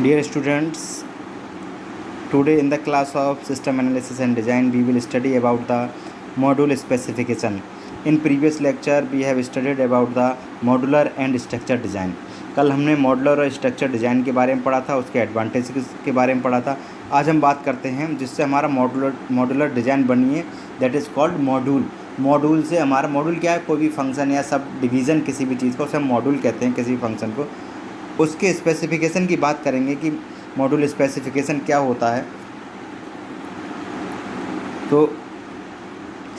Dear students, today in the class of System Analysis and Design, we will study about the module specification. In previous lecture, we have studied about the modular and structure design. कल हमने modular और structure design के बारे में पढ़ा था, उसके advantage के बारे में पढ़ा था. आज हम बात करते हैं जिससे हमारा मॉडुलर डिज़ाइन बनी है, that is called module. Module से हमारा मॉड्यूल क्या है, कोई भी फंक्शन या सब डिवीज़न किसी भी चीज़ को उसे हम मॉड्यूल कहते हैं, किसी भी फंक्शन को. उसके स्पेसिफिकेशन की बात करेंगे कि मॉड्यूल स्पेसिफिकेशन क्या होता है. तो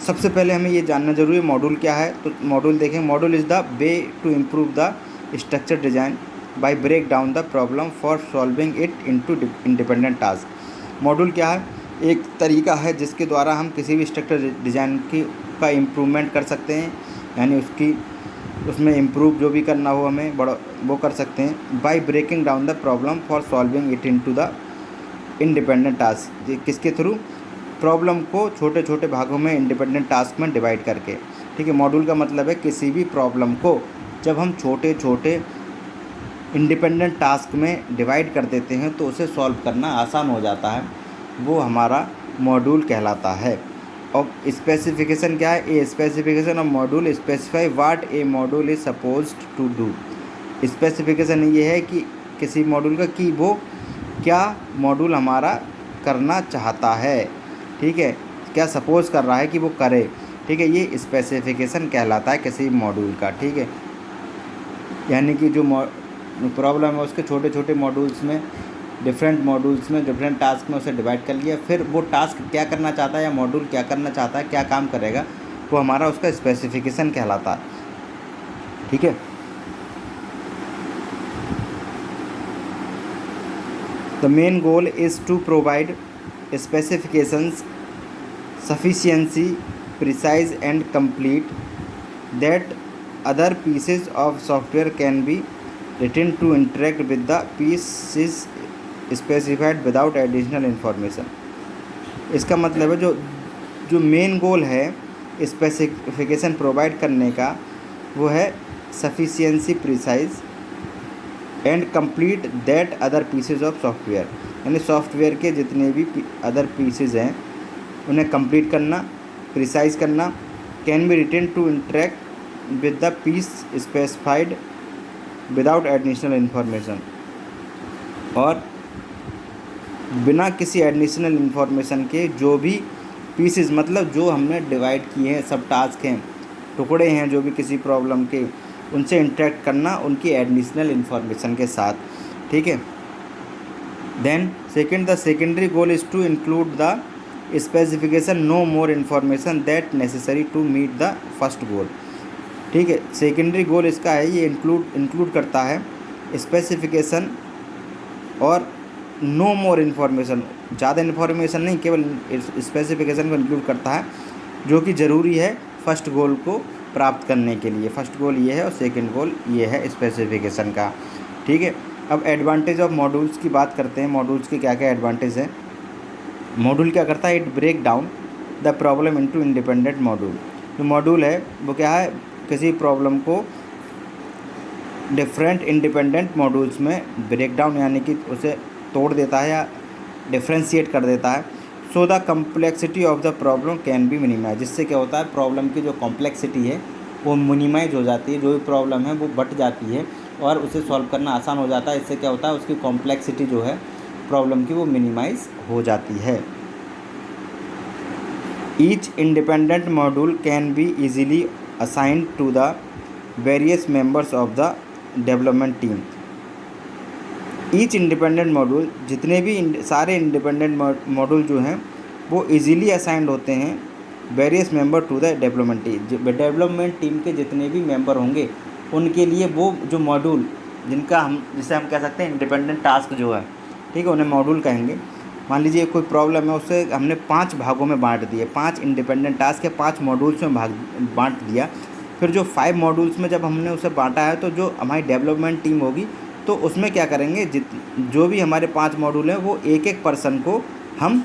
सबसे पहले हमें ये जानना जरूरी है मॉड्यूल क्या है. तो मॉड्यूल देखें, module is the way to improve the structure design by break down the problem for solving it into independent task. Module क्या है, एक तरीका है जिसके द्वारा हम किसी भी स्ट्रक्चर डिज़ाइन का इम्प्रूवमेंट कर सकते हैं, यानी उसमें इम्प्रूव जो भी करना हो हमें बड़ा वो कर सकते हैं. By breaking down the problem for solving it into the independent task. किसके थ्रू, प्रॉब्लम को छोटे छोटे भागों में इंडिपेंडेंट टास्क में डिवाइड करके. ठीक है, मॉड्यूल का मतलब है किसी भी प्रॉब्लम को जब हम छोटे छोटे इंडिपेंडेंट टास्क में डिवाइड कर देते हैं तो उसे सॉल्व करना आसान हो जाता है, वो हमारा मॉड्यूल कहलाता है. और स्पेसिफिकेशन क्या है, a specification of module specify what a module is supposed to do. Specification ये है कि किसी मॉड्यूल का कि वो क्या मॉड्यूल हमारा करना चाहता है. ठीक है, क्या सपोज कर रहा है कि वो करे. ठीक है, ये स्पेसिफिकेशन कहलाता है किसी मॉड्यूल का. ठीक है, यानी कि जो प्रॉब्लम है उसके छोटे छोटे मॉड्यूल्स में, डिफरेंट मॉड्यूल्स में, डिफरेंट टास्क में उसे डिवाइड कर लिया. फिर वो टास्क क्या करना चाहता है या मॉड्यूल क्या करना चाहता है, क्या काम करेगा, वो हमारा उसका स्पेसिफिकेशन कहलाता है. ठीक है, the main goal is to provide specifications sufficiency precise and complete that other pieces of software can be written to interact with the pieces specified without additional information. इसका मतलब है जो मेन गोल है specification provide करने का, वो है sufficiency, precise and complete that other pieces of software. यानी सॉफ्टवेयर के जितने भी अदर पीसेज हैं उन्हें कंप्लीट करना, प्रिसाइज करना. Can be written to interact with the piece specified without additional information. और बिना किसी एडिशनल इन्फॉर्मेशन के जो भी पीसेज, मतलब जो हमने डिवाइड किए हैं, सब टास्क हैं, टुकड़े हैं जो भी किसी प्रॉब्लम के, उनसे इंटरेक्ट करना उनकी एडिशनल इन्फॉर्मेशन के साथ. ठीक है, then second, the secondary goal is to include the specification no more information that necessary to meet the first goal. ठीक है, सेकेंडरी गोल इसका है, ये इंक्लूड करता है स्पेसिफिकेशन और नो मोर इन्फॉर्मेशन, ज़्यादा इन्फॉर्मेशन नहीं, केवल स्पेसिफिकेशन को इंक्लूड करता है जो कि ज़रूरी है फर्स्ट गोल को प्राप्त करने के लिए. फर्स्ट गोल ये है और सेकंड गोल ये है स्पेसिफिकेशन का. ठीक है, अब एडवांटेज ऑफ मॉड्यूल्स की बात करते हैं. मॉड्यूल्स के क्या क्या एडवांटेज हैं. मॉड्यूल क्या करता है, it break down the problem into independent module. जो मॉड्यूल है वो क्या है, किसी प्रॉब्लम को डिफरेंट इंडिपेंडेंट मॉड्यूल्स में ब्रेक डाउन यानी कि उसे तोड़ देता है या डिफ्रेंशिएट कर देता है. So the complexity of the problem can be minimise. जिससे क्या होता है, प्रॉब्लम की जो कॉम्प्लेक्सिटी है वो मिनिमाइज हो जाती है, जो भी प्रॉब्लम है वो बढ़ जाती है और उसे सॉल्व करना आसान हो जाता है. इससे क्या होता है, उसकी कॉम्प्लेक्सिटी जो है प्रॉब्लम की वो मिनिमाइज हो जाती है. Each independent module can be easily assigned to the various members of the development team. Each independent module, जितने भी सारे इंडिपेंडेंट मॉड्यूल जो हैं वो इजीली असाइंड होते हैं various member to the development team. Development team के जितने भी मेंबर होंगे उनके लिए वो जो मॉड्यूल जिसे हम कह सकते हैं इंडिपेंडेंट टास्क जो है, ठीक है, उन्हें मॉड्यूल कहेंगे. मान लीजिए कोई प्रॉब्लम है, उससे हमने 5 भागों में बांट दिए, 5 इंडिपेंडेंट टास्क के 5 मॉड्यूल्स में बांट दिया. फिर जो 5 मॉड्यूल्स में जब हमने उसे बांटा है तो जो हमारी डेवलपमेंट टीम होगी तो उसमें क्या करेंगे, जो भी हमारे 5 मॉड्यूल हैं वो एक एक पर्सन को हम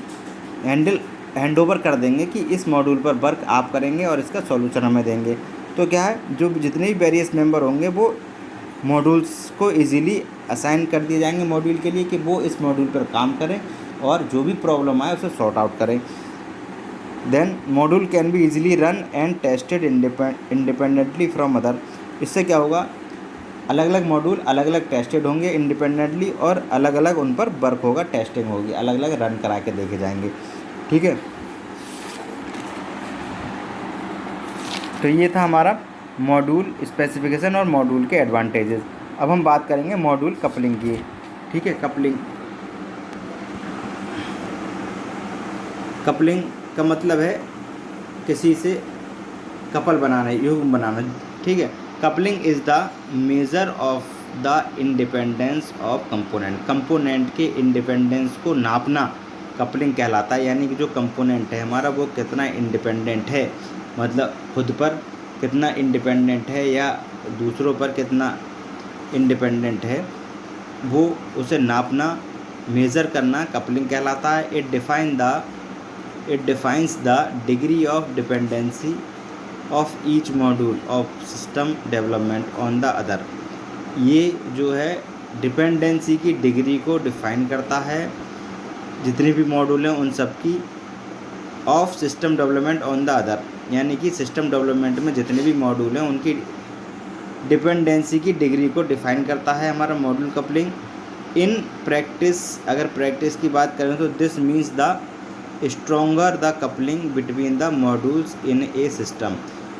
हैंड ओवर कर देंगे कि इस मॉड्यूल पर वर्क आप करेंगे और इसका सॉल्यूशन हमें देंगे. तो क्या है, जो जितने भी वेरियस मेंबर होंगे वो मॉड्यूल्स को इजीली असाइन कर दिए जाएंगे मॉड्यूल के लिए कि वो इस मॉड्यूल पर काम करें और जो भी प्रॉब्लम आए उसे सॉर्ट आउट करें। Then module can be easily run and tested independently from other. इससे क्या होगा, अलग अलग मॉड्यूल अलग अलग टेस्टेड होंगे इंडिपेंडेंटली और अलग अलग उन पर वर्क होगा, टेस्टिंग होगी, अलग अलग रन करा के देखे जाएंगे। ठीक है, तो ये था हमारा मॉड्यूल स्पेसिफिकेशन और मॉड्यूल के एडवांटेजेस। अब हम बात करेंगे मॉड्यूल कपलिंग की। ठीक है, कपलिंग का मतलब है किसी से कपल बनाना, युग्म बनाना। ठीक है, coupling is the measure of the independence of component के इंडिपेंडेंस को नापना कपलिंग कहलाता है। यानी कि जो कंपोनेंट है हमारा वो कितना इंडिपेंडेंट है, मतलब खुद पर कितना इंडिपेंडेंट है या दूसरों पर कितना इंडिपेंडेंट है, वो उसे नापना, मेज़र करना कपलिंग कहलाता है। It defines the degree of dependency of each module of system development on the other. ये जो है डिपेंडेंसी की डिग्री को डिफाइन करता है, जितने भी मॉड्यूल हैं उन सब की, of system development on the other, यानी कि सिस्टम डेवलपमेंट में जितने भी मॉड्यूल हैं उनकी डिपेंडेंसी की डिग्री को डिफाइन करता है हमारा मॉड्यूल कपलिंग। इन प्रैक्टिस, अगर प्रैक्टिस की बात करें तो this means the stronger the coupling between the modules in A system.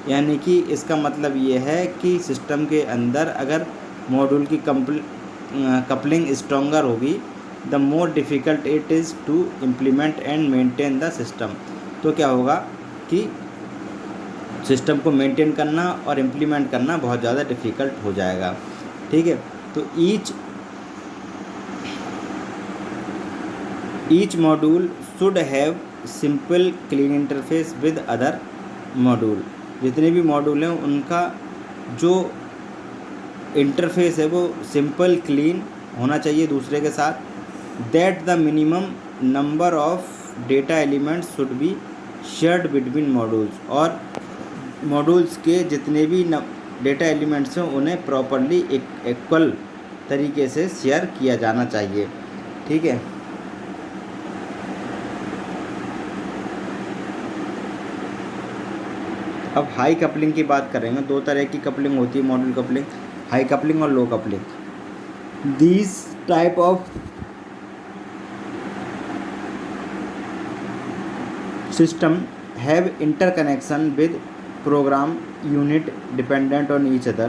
यानी कि इसका मतलब ये है कि सिस्टम के अंदर अगर मॉड्यूल की कपलिंग स्ट्रोंगर होगी, the more difficult it is to implement and maintain the system. तो क्या होगा कि सिस्टम को मेंटेन करना और इम्प्लीमेंट करना बहुत ज़्यादा डिफ़िकल्ट हो जाएगा। ठीक है, तो each module should have simple clean interface with other module. जितने भी मॉड्यूल हैं उनका जो इंटरफेस है वो सिंपल क्लीन होना चाहिए दूसरे के साथ। That the minimum number of data elements should be shared between modules. और मॉड्यूल्स के जितने भी डेटा एलिमेंट्स हैं उन्हें प्रॉपर्ली इक्वल तरीके से शेयर किया जाना चाहिए। ठीक है, अब हाई कपलिंग की बात करेंगे। दो तरह की कपलिंग होती है मॉड्यूल कपलिंग, हाई कपलिंग और low coupling. These type of system have interconnection with program unit dependent on each other.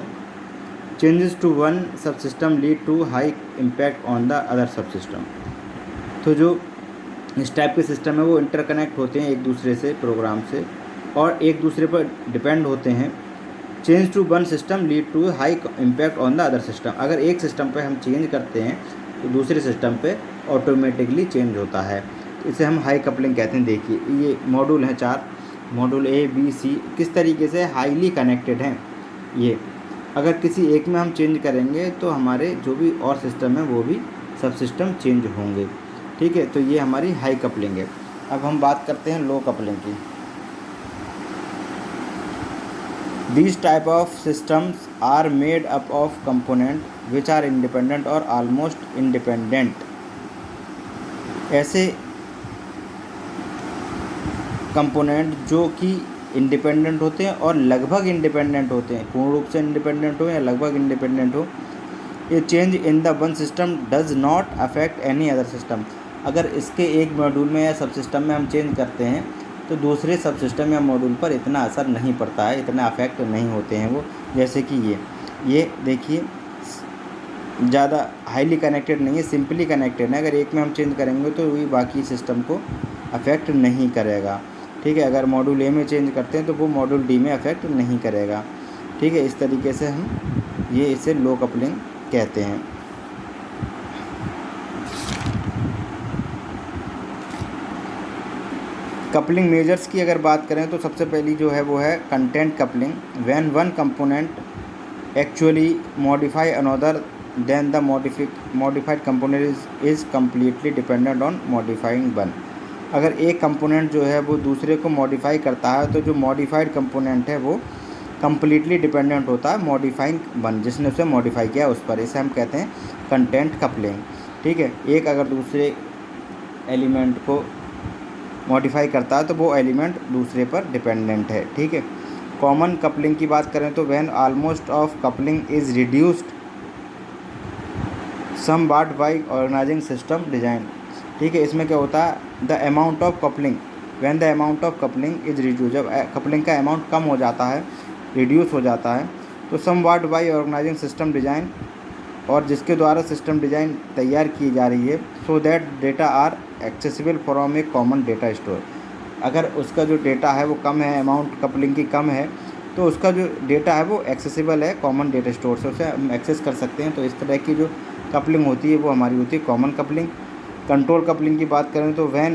Changes to one subsystem lead to high impact on the other subsystem. तो जो इस type के system है वो interconnect होते हैं एक दूसरे से, प्रोग्राम से, और एक दूसरे पर डिपेंड होते हैं। Change to one system lead to high impact on the other system. अगर एक सिस्टम पे हम चेंज करते हैं तो दूसरे सिस्टम पे ऑटोमेटिकली चेंज होता है, तो इसे हम हाई कपलिंग कहते हैं। देखिए ये मॉड्यूल हैं 4, मॉड्यूल ए बी सी किस तरीके से हाईली कनेक्टेड हैं। ये अगर किसी एक में हम चेंज करेंगे तो हमारे जो भी और सिस्टम है वो भी सब सिस्टम चेंज होंगे। ठीक है, तो ये हमारी हाई कपलिंग है। अब हम बात करते हैं लो कपलिंग की। These type of systems are made up of component which are independent और ऑलमोस्ट इंडिपेंडेंट। ऐसे कंपोनेंट जो कि इंडिपेंडेंट होते हैं और लगभग इंडिपेंडेंट होते हैं, पूर्ण रूप से इंडिपेंडेंट हो या लगभग इंडिपेंडेंट हो। ये change in the one system does not affect any other system. अगर इसके एक मॉड्यूल में या सब सिस्टम में हम चेंज करते हैं तो दूसरे सब सिस्टम या मॉड्यूल पर इतना असर नहीं पड़ता है, इतना अफेक्ट नहीं होते हैं वो। जैसे कि ये देखिए ज़्यादा हाईली कनेक्टेड नहीं है, सिंपली कनेक्टेड है। अगर एक में हम चेंज करेंगे तो वही बाकी सिस्टम को अफेक्ट नहीं करेगा। ठीक है, अगर मॉड्यूल ए में चेंज करते हैं तो वो मॉड्यूल डी में अफेक्ट नहीं करेगा। ठीक है, इस तरीके से हम इसे लो कपलिंग कहते हैं। कपलिंग मेजर्स की अगर बात करें तो सबसे पहली जो है वो है content coupling. When one component actually modify another then the modified component is completely dependent on modifying one. अगर एक कंपोनेंट जो है वो दूसरे को मॉडिफाई करता है तो जो मॉडिफाइड कंपोनेंट है वो कम्प्लीटली डिपेंडेंट होता है मॉडिफाइंग वन, जिसने उसे मॉडिफाई किया उस पर, इसे हम कहते हैं कंटेंट कपलिंग। ठीक है, एक अगर दूसरे एलिमेंट को मॉडिफाई करता है तो वो एलिमेंट दूसरे पर डिपेंडेंट है। ठीक है, कॉमन कपलिंग की बात करें तो when almost of coupling is reduced somewhat by organising system design. ठीक है, इसमें क्या होता है, the amount of coupling when the amount of coupling is reduce, जब कपलिंग का अमाउंट कम हो जाता है, रिड्यूस हो जाता है, तो somewhat by organising system design, और जिसके द्वारा सिस्टम डिजाइन तैयार की जा रही है, so that data are accessible from a common data store. अगर उसका जो डेटा है वो कम है, अमाउंट कपलिंग की कम है, तो उसका जो डेटा है वो एक्सेसिबल है कॉमन डेटा स्टोर से, उसे हम एक्सेस कर सकते हैं। तो इस तरह की जो कपलिंग होती है वो हमारी होती है कॉमन कपलिंग। कंट्रोल कपलिंग की बात करें तो when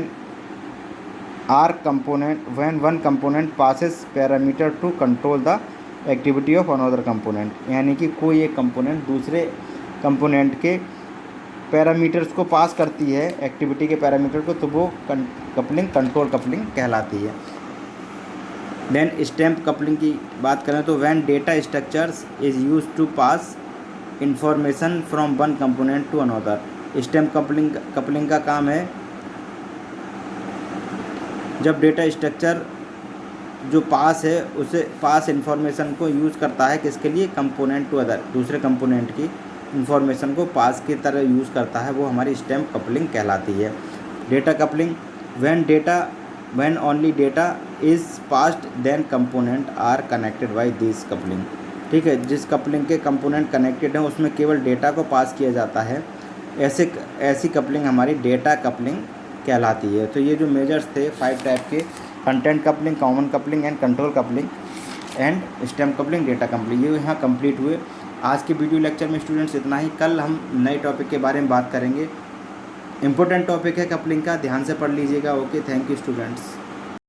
one component passes parameter to control the activity of another component, यानी कि कोई एक कंपोनेंट दूसरे कंपोनेंट के पैरामीटर्स को पास करती है, एक्टिविटी के पैरामीटर को, तो वो कपलिंग कंट्रोल कपलिंग कहलाती है। देन स्टैम्प कपलिंग की बात करें तो when data structures is use to pass information from one component to another. Stamp coupling का काम है जब डेटा स्ट्रक्चर जो पास है उसे पास इंफॉर्मेशन को यूज़ करता है, किसके लिए, कंपोनेंट टू अदर, दूसरे कंपोनेंट की इंफॉर्मेशन को पास की तरह यूज़ करता है, वो हमारी स्टैम्प कपलिंग कहलाती है। Data coupling when only data is passed then component are connected by this coupling. ठीक है, जिस कपलिंग के कंपोनेंट कनेक्टेड हैं उसमें केवल डेटा को पास किया जाता है, ऐसी कपलिंग हमारी डेटा कपलिंग कहलाती है। तो ये जो मेजर्स थे 5 टाइप के, content coupling, common coupling and control coupling and stamp coupling, data coupling, ये यहाँ कंप्लीट हुए। आज के वीडियो लेक्चर में स्टूडेंट्स इतना ही। कल हम नए टॉपिक के बारे में बात करेंगे। इंपॉर्टेंट टॉपिक है कपलिंग का, ध्यान से पढ़ लीजिएगा। Okay, thank you students.